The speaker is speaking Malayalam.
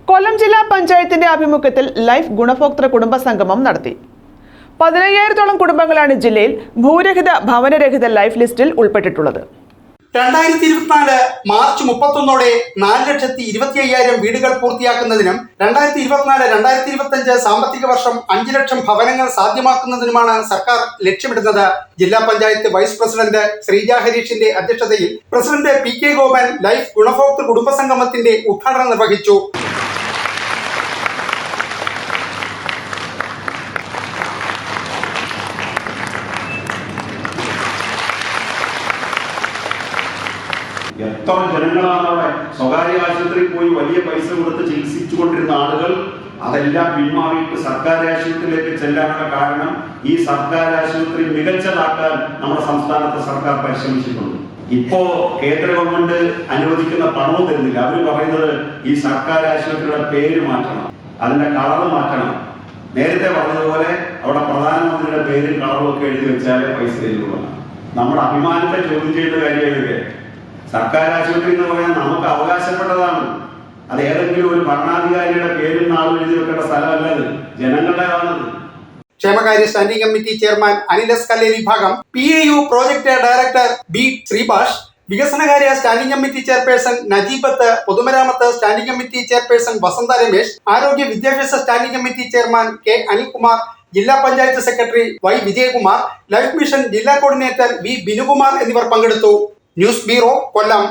കൊല്ലം ജില്ലാ പഞ്ചായത്തിന്റെ ആഭിമുഖ്യത്തിൽ ലൈഫ് ഗുണഭോക്തൃ കുടുംബ സംഗമം നടത്തി. 15,000-ഓളം കുടുംബങ്ങളാണ് ജില്ലയിൽ ഭൂരഹിത ഭവനരഹിത ലൈഫ് ലിസ്റ്റിൽ ഉൾപ്പെട്ടിട്ടുള്ളത്. 2024 മാർച്ച് 31 4,25,000 വീടുകൾ പൂർത്തിയാക്കുന്നതിനും 2024-2025 സാമ്പത്തിക വർഷം 5 ലക്ഷം ഭവനങ്ങൾ സാധ്യമാക്കുന്നതിനുമാണ് സർക്കാർ ലക്ഷ്യമിടുന്നത്. ജില്ലാ പഞ്ചായത്ത് വൈസ് പ്രസിഡന്റ് ശ്രീജ ഹരീഷിന്റെ അധ്യക്ഷതയിൽ പ്രസിഡന്റ് PK ഗോപൻ ലൈഫ് ഗുണഭോക്തൃ കുടുംബ സംഗമത്തിന്റെ ഉദ്ഘാടനം നിർവഹിച്ചു. എത്ര ജനങ്ങളാണ് അവിടെ സ്വകാര്യ ആശുപത്രിയിൽ പോയി വലിയ പൈസ കൊടുത്ത് ചികിത്സിച്ചുകൊണ്ടിരുന്ന ആളുകൾ അതെല്ലാം പിന്മാറിയിട്ട് സർക്കാർ ആശുപത്രിയിലേക്ക് ചെല്ലാനുള്ള കാരണം ഈ സർക്കാർ ആശുപത്രി മികച്ചതാക്കാൻ നമ്മുടെ സംസ്ഥാനത്തെ സർക്കാർ പരിശ്രമിച്ചിട്ടുണ്ട്. ഇപ്പോ കേന്ദ്ര ഗവൺമെന്റ് അനുവദിക്കുന്ന പണവും തരുന്നില്ല. അവർ പറയുന്നത് ഈ സർക്കാർ ആശുപത്രിയുടെ പേര് മാറ്റണം, അതിന്റെ കളറ് മാറ്റണം. നേരത്തെ പറഞ്ഞതുപോലെ അവിടെ പ്രധാനമന്ത്രിയുടെ പേരും കളറും ഒക്കെ എഴുതി വെച്ചാലേ പൈസ തരുള്ളൂ. നമ്മുടെ അഭിമാനത്തെ ചോദ്യം ചെയ്യുന്ന കാര്യമൊക്കെ സർക്കാർ ആശുപത്രി എന്ന് പറയാൻ നമുക്ക് അവകാശപ്പെട്ടതാണ്. അത് ഏതെങ്കിലും ഒരു ഭരണാധികാരിയുടെ പേരും നാളും എഴുതി വെക്കേണ്ട സ്ഥലമല്ലത്, ജനങ്ങളുടേതാണത്. ക്ഷേമകാര്യ standing committee chairman Anil S Kalleri വിഭാഗം, PAU project director B Sreebhash, വികസനകാര്യ സ്റ്റാൻഡിംഗ് കമ്മിറ്റി ചെയർപേഴ്സൺ നജീബത്ത്, പൊതുമരാമത്ത് standing committee chairperson Vasantha Ramesh, ആരോഗ്യ വിദ്യാഭ്യാസ standing committee chairman K Anilkumar, ജില്ലാ panchayat secretary Y Vijayakumar, life mission ജില്ലാ കോർഡിനേറ്റർ V ബിനുകുമാർ എന്നിവർ പങ്കെടുത്തു. ന്യൂസ് ബ്യൂറോ, കൊല്ലം.